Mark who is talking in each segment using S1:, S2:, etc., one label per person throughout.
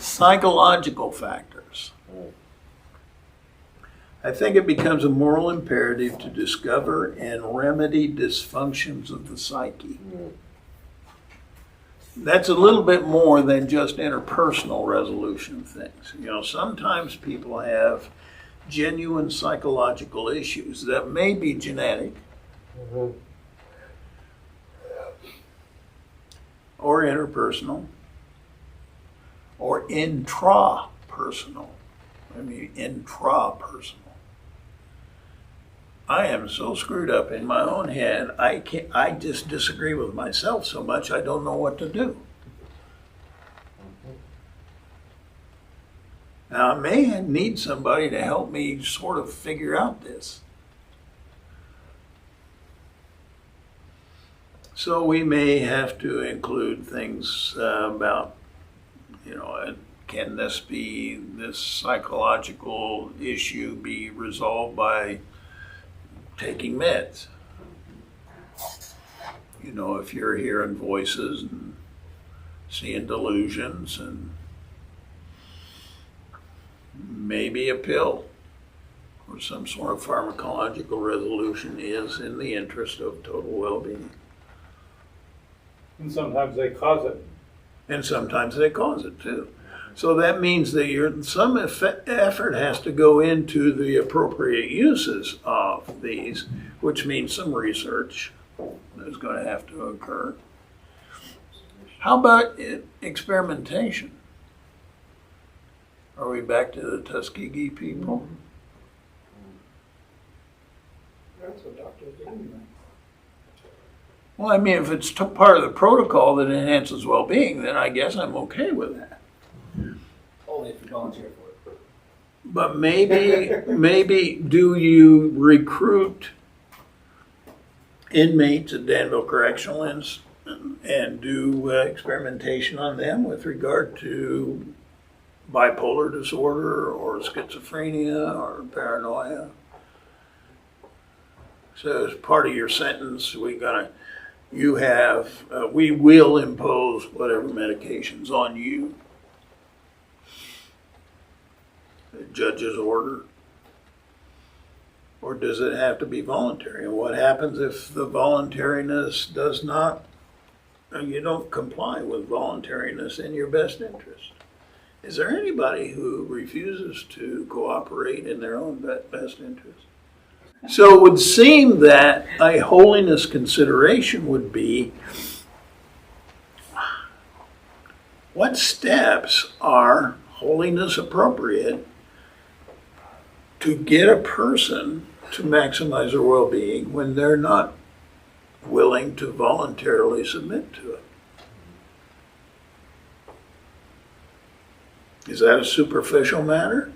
S1: Psychological factors. I think it becomes a moral imperative to discover and remedy dysfunctions of the psyche. That's a little bit more than just interpersonal resolution of things. You know, sometimes people have genuine psychological issues that may be genetic or interpersonal or intrapersonal. I mean, intrapersonal. I am so screwed up in my own head, I just disagree with myself so much I don't know what to do. Now, I may need somebody to help me sort of figure out this. So we may have to include things about, you know, can this psychological issue be resolved by taking meds? You know, if you're hearing voices and seeing delusions, and maybe a pill or some sort of pharmacological resolution is in the interest of total well-being.
S2: And sometimes they cause it.
S1: And sometimes they cause it too. So that means that some effort has to go into the appropriate uses of these, which means some research is going to have to occur. How about experimentation? Are we back to the Tuskegee people?
S3: That's what doctors do anyway.
S1: Well, I mean, if it's part of the protocol that enhances well-being, then I guess I'm okay with that.
S3: Only if you volunteer for it.
S1: But maybe do you recruit inmates at Danville Correctional and do experimentation on them with regard to bipolar disorder or schizophrenia or paranoia? So as part of your sentence, we will impose whatever medications on you. The judge's order. Or does it have to be voluntary? And what happens if the voluntariness does not, you don't comply with voluntariness in your best interest? Is there anybody who refuses to cooperate in their own best interest? So it would seem that a holiness consideration would be, what steps are holiness appropriate to get a person to maximize their well-being when they're not willing to voluntarily submit to it? Is that a superficial matter?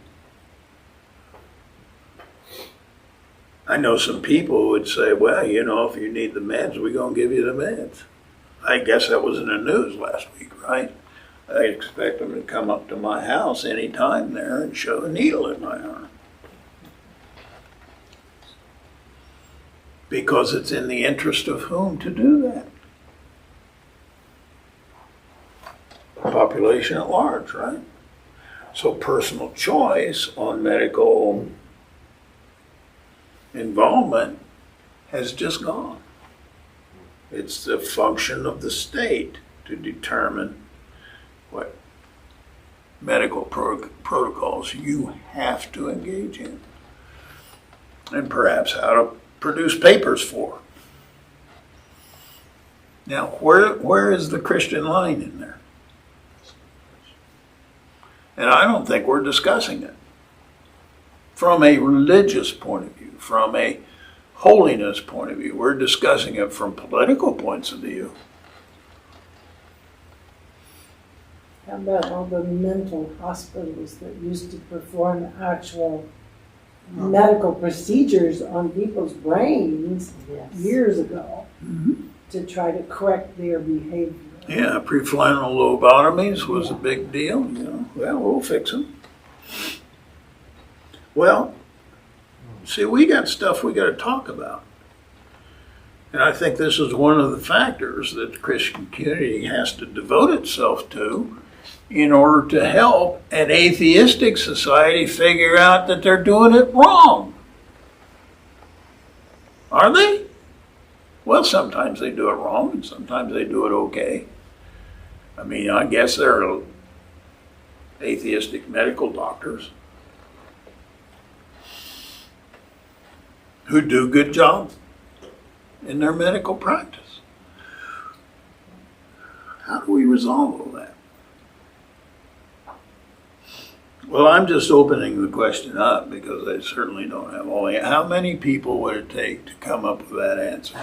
S1: I know some people who would say, well, you know, if you need the meds, we're going to give you the meds. I guess that was in the news last week, right? I expect them to come up to my house any time there and shove a needle in my arm. Because it's in the interest of whom to do that? The population at large, right? So personal choice on medical involvement has just gone. It's the function of the state to determine what medical protocols you have to engage in, and perhaps how to produce papers for. Now, where is the Christian line in there? And I don't think we're discussing it from a religious point of view, from a holiness point of view. We're discussing it from political points of view.
S4: How about all the mental hospitals that used to perform actual medical procedures on people's brains years ago to try to correct their behavior?
S1: Yeah, prefrontal lobotomies was a big deal. You know, well, we'll fix them. Well, see, we got stuff we got to talk about. And I think this is one of the factors that the Christian community has to devote itself to, in order to help an atheistic society figure out that they're doing it wrong. Are they? Well, sometimes they do it wrong and sometimes they do it okay. I mean, I guess there are atheistic medical doctors who do good jobs in their medical practice. How do we resolve all that? Well, I'm just opening the question up because I certainly don't have all the. How many people would it take to come up with that answer?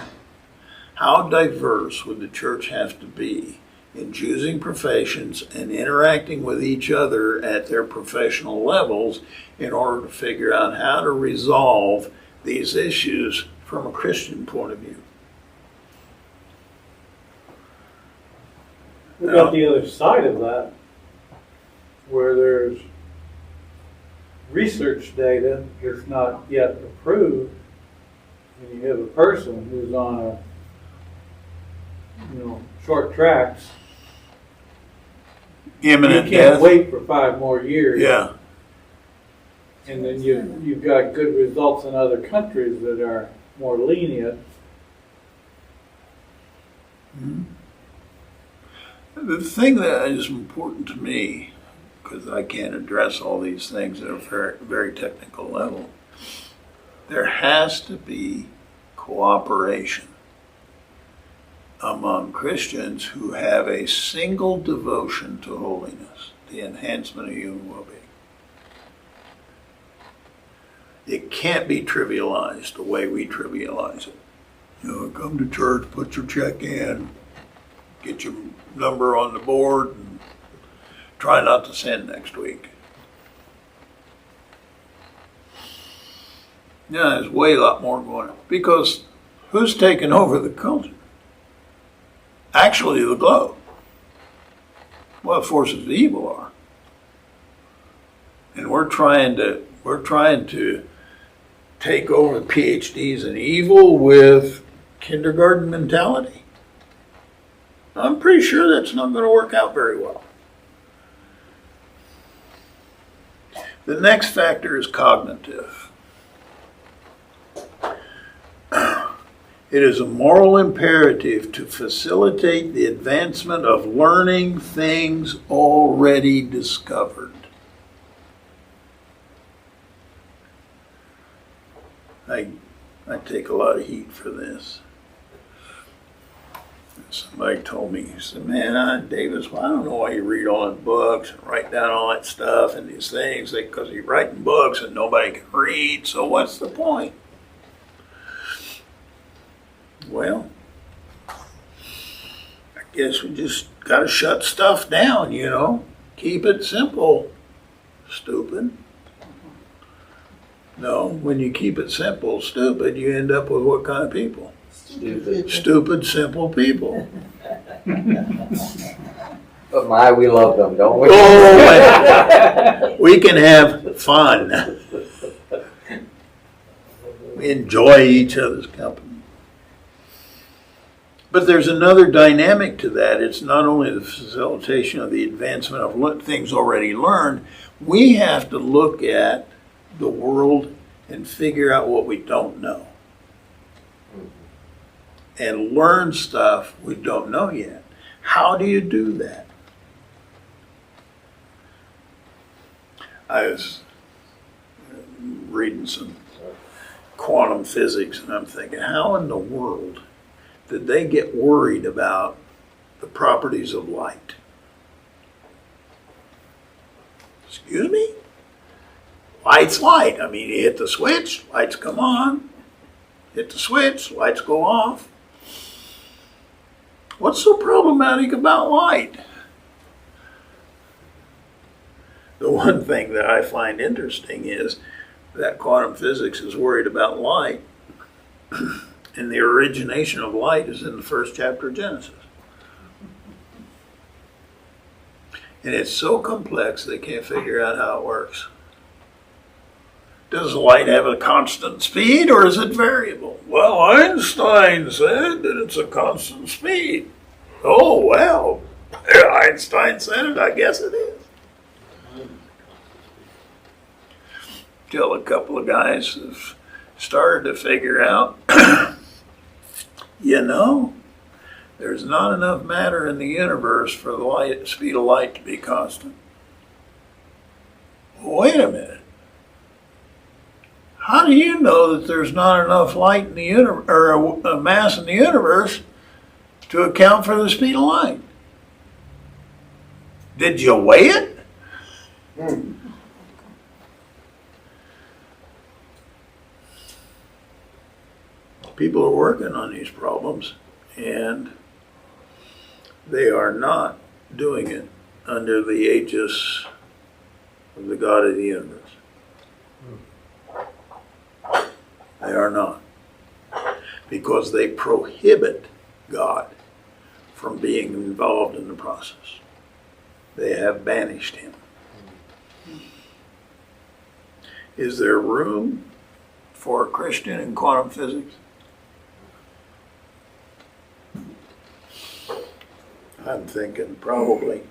S1: How diverse would the church have to be in choosing professions and interacting with each other at their professional levels in order to figure out how to resolve these issues from a Christian point of view?
S2: We got the other side of that, where there's research data that's not yet approved, and you have a person who's on a, short tracks.
S1: Imminent
S2: You can't
S1: death.
S2: wait for 5 more years.
S1: Yeah.
S2: And then you've got good results in other countries that are more lenient.
S1: Mm-hmm. The thing that is important to me, because I can't address all these things at a very, very technical level, there has to be cooperation among Christians who have a single devotion to holiness, the enhancement of human well-being. It can't be trivialized the way we trivialize it. Come to church, put your check in, get your number on the board, and try not to sin next week. Yeah, there's way a lot more going on. Because who's taking over the culture? Actually, the globe. Well, the forces of evil are. And we're trying to take over the PhDs in evil with kindergarten mentality. I'm pretty sure that's not going to work out very well. The next factor is cognitive. It is a moral imperative to facilitate the advancement of learning things already discovered. I take a lot of heat for this. Somebody told me, he said, man, Davis, well, I don't know why you read all the books and write down all that stuff and these things, because you're writing books and nobody can read, so what's the point? Well, I guess we just got to shut stuff down, Keep it simple, stupid. No, when you keep it simple, stupid, you end up with what kind of people? Stupid, simple people.
S5: But we love them, don't we?
S1: Oh, we can have fun. We enjoy each other's company. But there's another dynamic to that. It's not only the facilitation of the advancement of things already learned. We have to look at the world and figure out what we don't know. And learn stuff we don't know yet. How do you do that? I was reading some quantum physics and I'm thinking, how in the world did they get worried about the properties of light? Excuse me? Light's light. I mean, you hit the switch, lights come on. Hit the switch, lights go off. What's so problematic about light? The one thing that I find interesting is that quantum physics is worried about light, and the origination of light is in the first chapter of Genesis. And it's so complex they can't figure out how it works. Does light have a constant speed or is it variable? Well, Einstein said that it's a constant speed. Oh, well, Einstein said it, I guess it is. Till a couple of guys have started to figure out, there's not enough matter in the universe for the speed of light to be constant. Wait a minute. How do you know that there's not enough light in the universe, or a mass in the universe, to account for the speed of light? Did you weigh it? People are working on these problems, and they are not doing it under the aegis of the God of the universe. They are not. Because they prohibit God from being involved in the process. They have banished him. Is there room for a Christian in quantum physics? I'm thinking probably.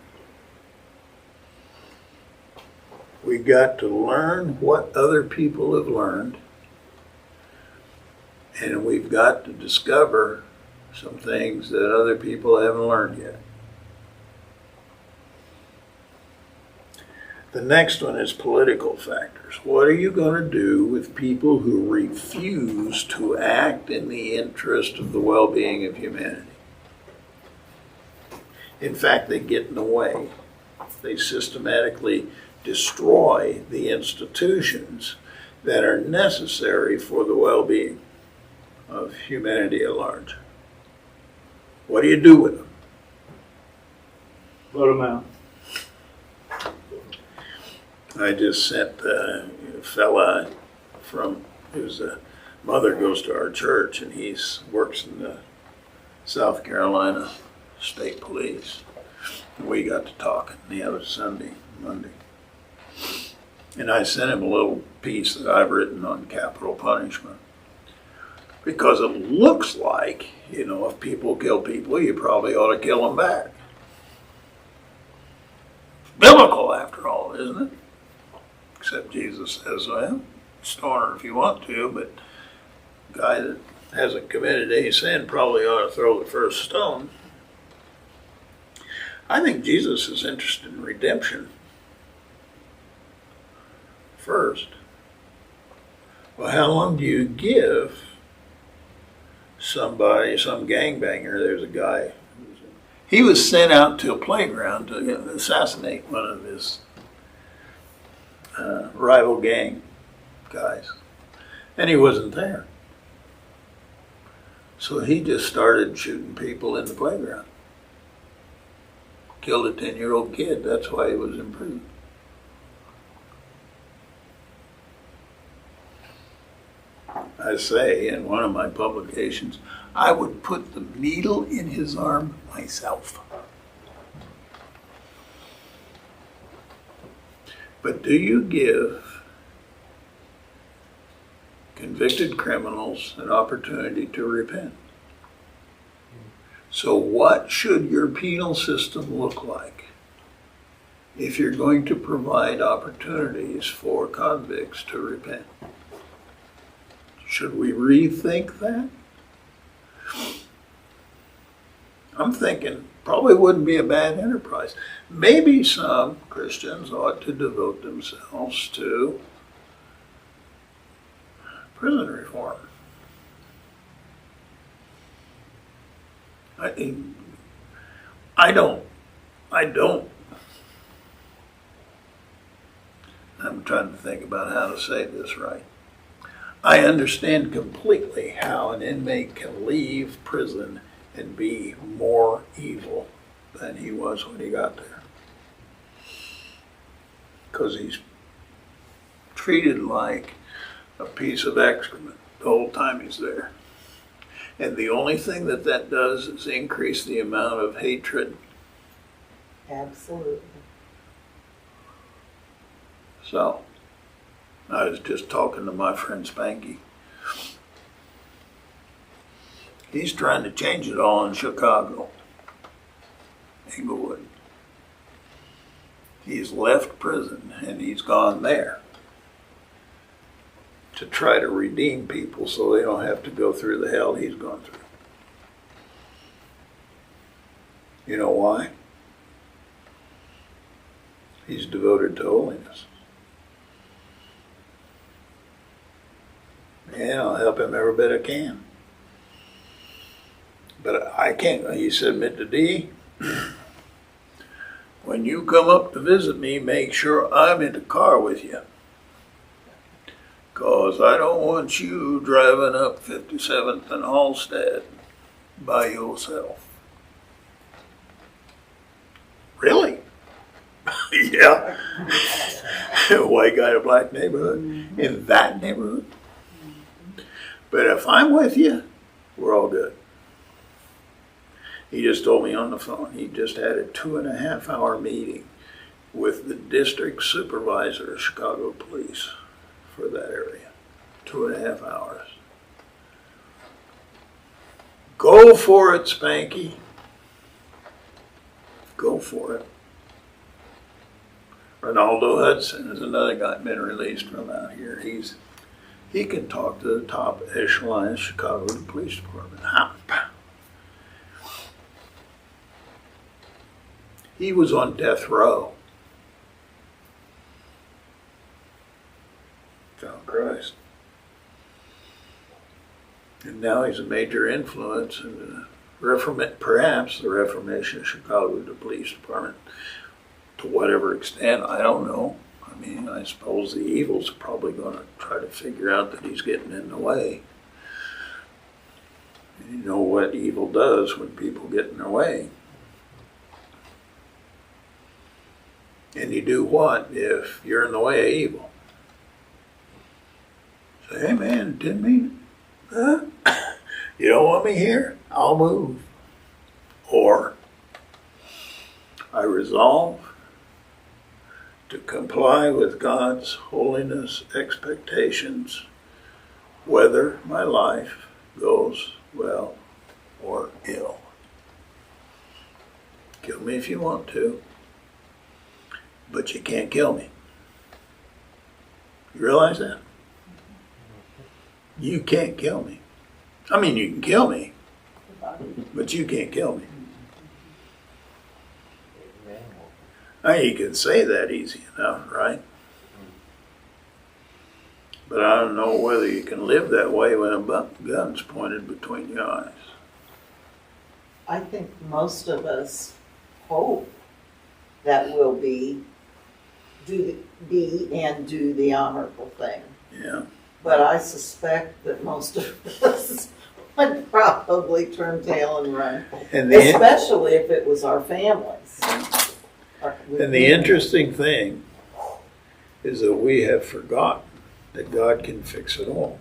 S1: We've got to learn what other people have learned, and we've got to discover some things that other people haven't learned yet. The next one is political factors. What are you going to do with people who refuse to act in the interest of the well-being of humanity? In fact, they get in the way. They systematically destroy the institutions that are necessary for the well-being of humanity at large. What do you do with them?
S2: Vote them out.
S1: I just sent a fella whose mother goes to our church, and he works in the South Carolina State Police. We got to talking the other Monday. And I sent him a little piece that I've written on capital punishment. Because it looks like, if people kill people, you probably ought to kill them back. It's biblical, after all, isn't it? Except Jesus says, well, stone her if you want to, but the guy that hasn't committed any sin probably ought to throw the first stone. I think Jesus is interested in redemption first. Well, how long do you give somebody, some gangbanger? There's a guy, he was sent out to a playground to assassinate one of his rival gang guys, and he wasn't there. So he just started shooting people in the playground. Killed a 10-year-old kid. That's why he was in prison. I say in one of my publications, I would put the needle in his arm myself. But do you give convicted criminals an opportunity to repent? So what should your penal system look like if you're going to provide opportunities for convicts to repent? Should we rethink that? I'm thinking probably wouldn't be a bad enterprise. Maybe some Christians ought to devote themselves to prison reform. I'm trying to think about how to say this right. I understand completely how an inmate can leave prison and be more evil than he was when he got there. Because he's treated like a piece of excrement the whole time he's there. And the only thing that does is increase the amount of hatred.
S6: Absolutely.
S1: So, I was just talking to my friend Spanky. He's trying to change it all in Chicago. Inglewood. He's left prison and he's gone there to try to redeem people so they don't have to go through the hell he's gone through. You know why? He's devoted to holiness. And I'll help him every bit I can. But I can't, he said, Mr. D, when you come up to visit me, make sure I'm in the car with you. 'Cause I don't want you driving up 57th and Halstead by yourself. Really? Yeah. White guy in a black neighborhood, in that neighborhood. But if I'm with you, we're all good. He just told me on the phone, he just had a 2.5-hour meeting with the district supervisor of Chicago Police for that area. 2.5 hours. Go for it, Spanky. Go for it. Ronaldo Hudson is another guy been released from out here. He can talk to the top echelon of Chicago Police Department. He was on death row. Oh, Christ. And now he's a major influence in perhaps the reformation of Chicago, the police department. To whatever extent, I don't know. I mean, I suppose the evil's probably going to try to figure out that he's getting in the way. And you know what evil does when people get in their way. And you do what if you're in the way of evil? Say, hey man, didn't mean it. Huh? You don't want me here? I'll move. Or I resolve to comply with God's holiness expectations, whether my life goes well or ill. Kill me if you want to, but you can't kill me. You realize that? You can't kill me. I mean, you can kill me, but you can't kill me. I mean, you can say that easy enough, right? But I don't know whether you can live that way when a gun's pointed between your eyes.
S6: I think most of us hope that we'll do the honorable thing.
S1: Yeah.
S6: But I suspect that most of us would probably turn tail and run,
S1: And
S6: especially if it was our families.
S1: And the interesting thing is that we have forgotten that God can fix it all.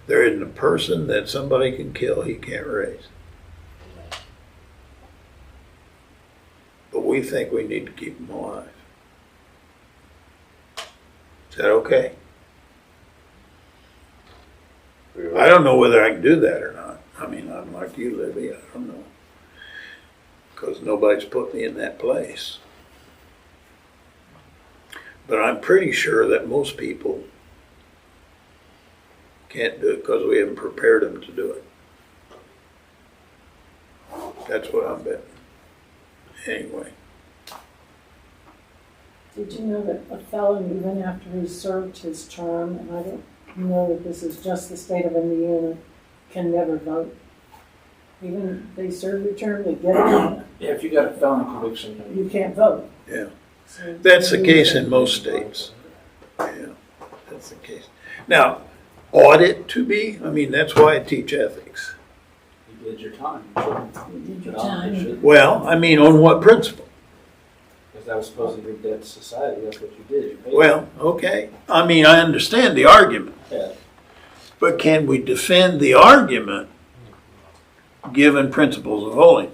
S1: There isn't a person that somebody can kill he can't raise. But we think we need to keep them alive. Is that okay? I don't know whether I can do that or not. I mean, I'm like you, Libby. I don't know. Because nobody's put me in that place. But I'm pretty sure that most people can't do it because we haven't prepared them to do it. That's what I'm betting. Anyway.
S4: Did you know that a felon, even after he served his term, and I don't know that this is just the state of Indiana, can never vote? Even if they serve their term, they get it,
S3: Yeah, if you got a felony conviction,
S4: you can't vote.
S1: Yeah.
S4: So
S1: That's the case in most states. Yeah, that's the case. Now, ought it to be? I mean, that's why I teach ethics.
S3: you did your time.
S4: You did your
S3: It
S4: time.
S3: should,
S1: Well, I mean, on what principle?
S3: because that was supposedly your debt to society. That's what you did. You paid
S1: Well, okay. I mean, I understand the argument.
S3: Yeah.
S1: But can we defend the argument given principles of holiness?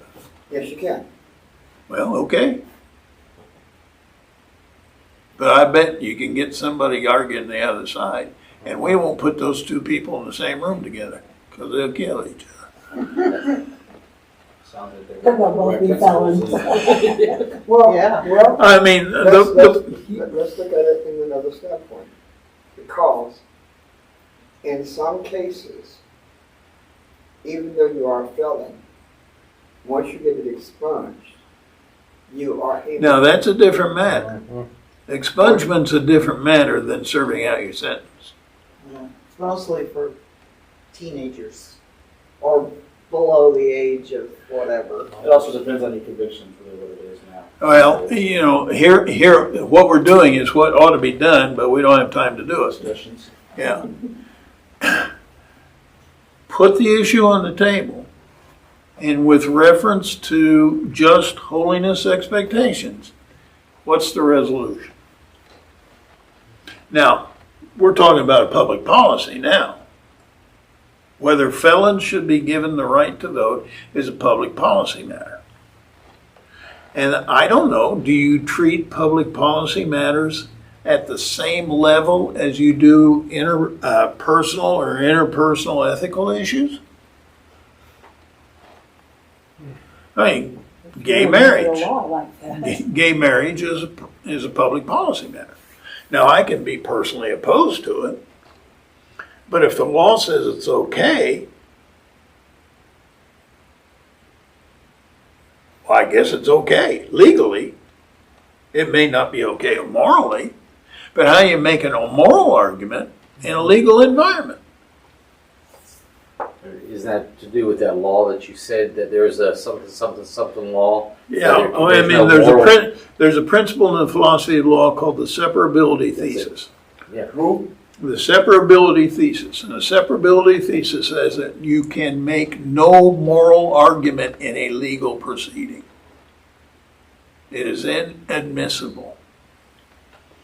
S3: Yes, you can.
S1: Well, okay. But I bet you can get somebody arguing the other side, and we won't put those two people in the same room together because they'll kill each other.
S3: Sounds like they're.
S4: They'll both be felons.
S7: Well,
S6: Yeah.
S7: well,
S1: I mean,
S7: let's look at it in another standpoint. Because in some cases, even though you are a felon, once you get it expunged, you are able.
S1: now that's a different matter. Expungement's a different matter than serving out your sentence.
S6: Yeah. It's mostly for teenagers or below the age of whatever.
S3: It also depends on your conviction for what it is now.
S1: Well, you know, here, what we're doing is what ought to be done, but we don't have time to do it.
S3: Discussions.
S1: Yeah. Put the issue on the table, and with reference to just holiness expectations, what's the resolution? Now, we're talking about a public policy now. Whether felons should be given the right to vote is a public policy matter. And I don't know, do you treat public policy matters at the same level as you do personal or interpersonal ethical issues? I mean, gay marriage.
S4: A law like that.
S1: Gay marriage is a public policy matter. Now, I can be personally opposed to it, but if the law says it's okay, well, I guess it's okay legally. It may not be okay morally, but how do you make an immoral argument in a legal environment?
S5: Is that to do with that law that you said that there's a something law?
S1: Yeah,
S5: So there's
S1: I mean,
S5: no
S1: there's a principle in the philosophy of law called the separability thesis.
S5: Yeah. Who?
S1: The separability thesis. And the separability thesis says that you can make no moral argument in a legal proceeding. It is inadmissible.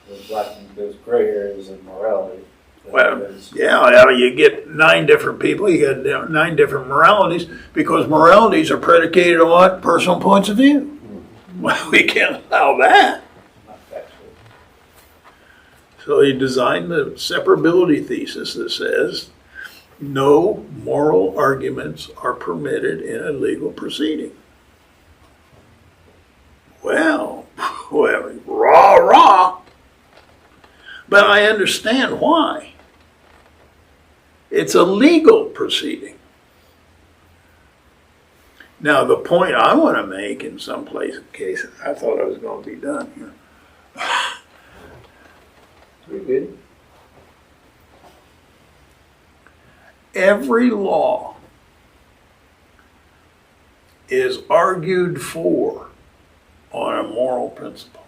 S3: There's gray areas in morality.
S1: Well, yeah, you get 9 different people, you got 9 different moralities, because moralities are predicated on what? Personal points of view. Well, we can't allow that.
S3: Not factual.
S1: So he designed the separability thesis that says no moral arguments are permitted in a legal proceeding. Well, rah, rah. But I understand why. It's a legal proceeding. Now, the point I want to make in some cases, I thought I was going to be done here.
S5: We good?
S1: Every law is argued for on a moral principle.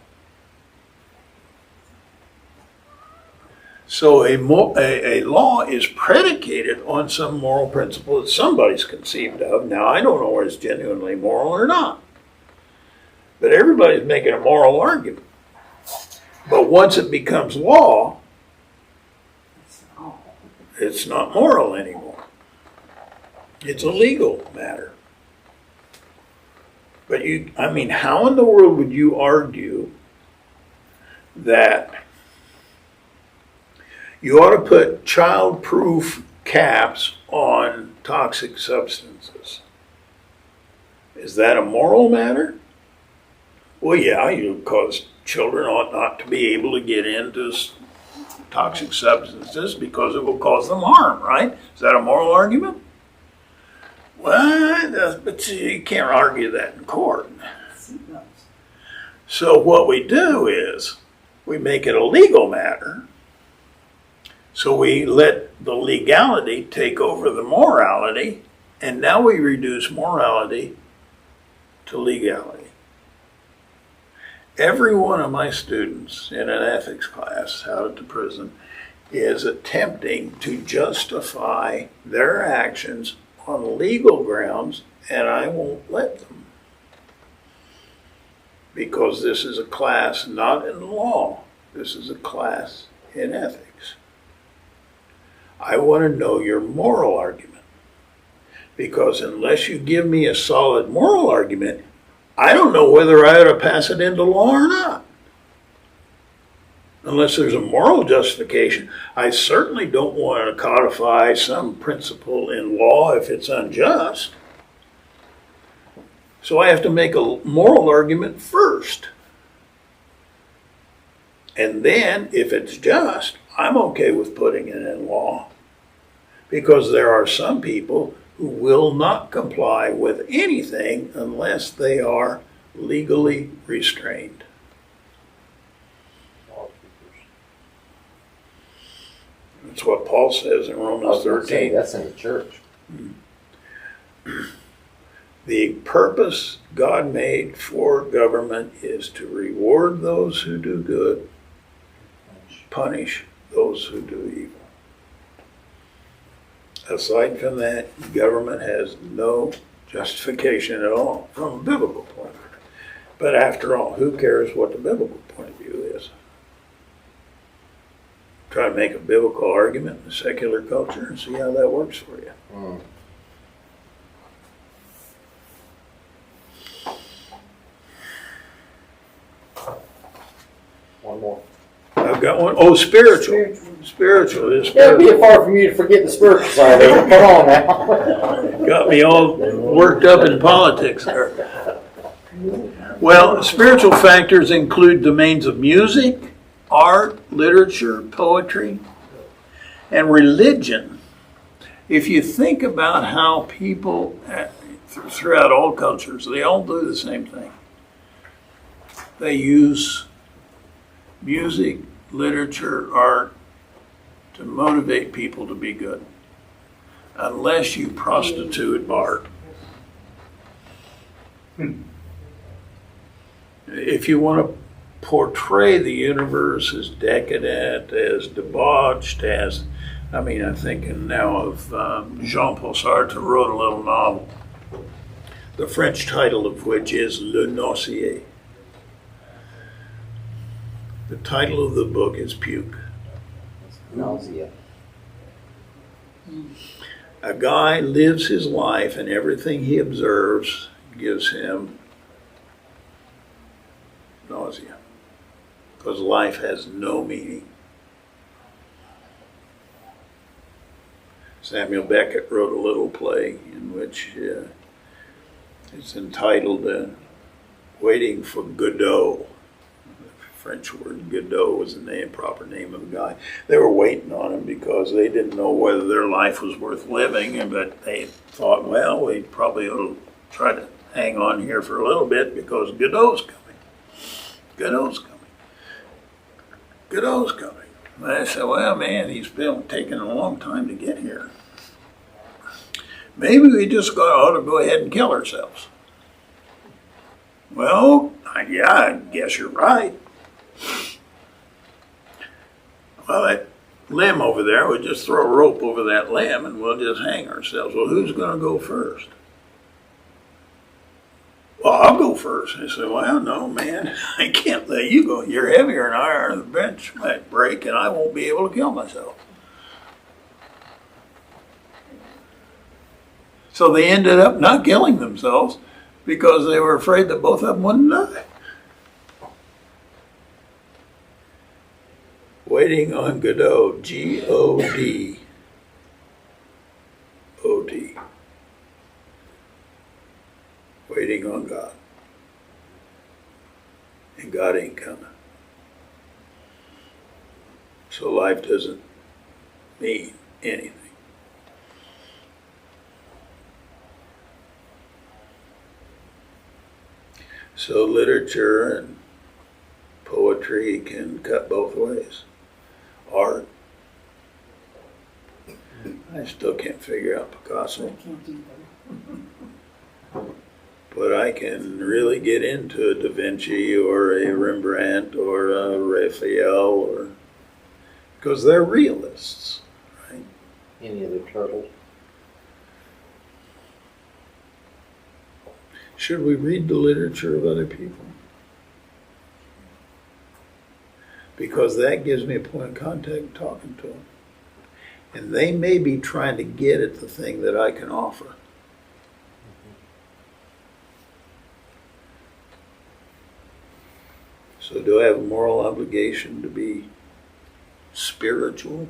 S1: So a law is predicated on some moral principle that somebody's conceived of. Now, I don't know whether it's genuinely moral or not. But everybody's making a moral argument. But once it becomes law, it's not moral anymore. It's a legal matter. But how in the world would you argue that you ought to put child-proof caps on toxic substances? Is that a moral matter? Well, yeah, because children ought not to be able to get into toxic substances because it will cause them harm, right? Is that a moral argument? Well, but you can't argue that in court. So what we do is we make it a legal matter. So we let the legality take over the morality, and now we reduce morality to legality. Every one of my students in an ethics class out at the prison is attempting to justify their actions on legal grounds, and I won't let them. Because this is a class not in law, this is a class in ethics. I want to know your moral argument. Because unless you give me a solid moral argument, I don't know whether I ought to pass it into law or not. unless there's a moral justification. I certainly don't want to codify some principle in law if it's unjust. So I have to make a moral argument first. And then, if it's just, I'm okay with putting it in law. Because there are some people who will not comply with anything unless they are legally restrained. That's what Paul says in
S5: I
S1: Romans
S5: was gonna say,
S1: 13.
S5: that's in the church.
S1: The purpose God made for government is to reward those who do good, punish those who do evil. Aside from that, government has no justification at all from a biblical point of view. But after all, who cares what the biblical point of view is? Try to make a biblical argument in the secular culture and see how that works for you.
S5: Mm. One more.
S1: I've got one. Oh, spiritual. Spiritual is
S5: Yeah, it'd be
S1: spiritual.
S5: hard for me to forget the spiritual side of it. Come on now.
S1: Got me all worked up in politics there. Well, spiritual factors include domains of music, art, literature, poetry, and religion. If you think about how people throughout all cultures, they all do the same thing. They use music, literature, art to motivate people to be good. Unless you prostitute art. If you want to portray the universe as decadent, as debauched, as, I'm thinking now of Jean-Paul Sartre, who wrote a little novel, the French title of which is Le Nocier. The title of the book is Puke.
S5: Nausea.
S1: A guy lives his life and everything he observes gives him nausea. Because life has no meaning. Samuel Beckett wrote a little play in which it's entitled Waiting for Godot. French word Godot was the proper name of the guy. They were waiting on him because they didn't know whether their life was worth living, but they thought, well, we probably ought to try to hang on here for a little bit because Godot's coming. Godot's coming. Godot's coming. And I said, well, man, he's been taking a long time to get here. Maybe we just ought to go ahead and kill ourselves. Well, yeah, I guess you're right. Well, that limb over there, we just throw a rope over that limb and we'll just hang ourselves. Well, who's going to go first? Well, I'll go first. I said, well, no, man, I can't let you go. You're heavier than I are. The bench might break and I won't be able to kill myself. So they ended up not killing themselves because they were afraid that both of them wouldn't die. Waiting on Godot, Godot. Waiting on God. And God ain't coming. So life doesn't mean anything. So literature and poetry can cut both ways. Art. I still can't figure out Picasso. But I can really get into a Da Vinci or a Rembrandt or a Raphael, because they're realists, right?
S5: Any other turtle?
S1: Should we read the literature of other people? Because that gives me a point of contact talking to them. And they may be trying to get at the thing that I can offer. So do I have a moral obligation to be spiritual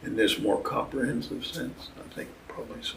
S1: in this more comprehensive sense? I think probably so.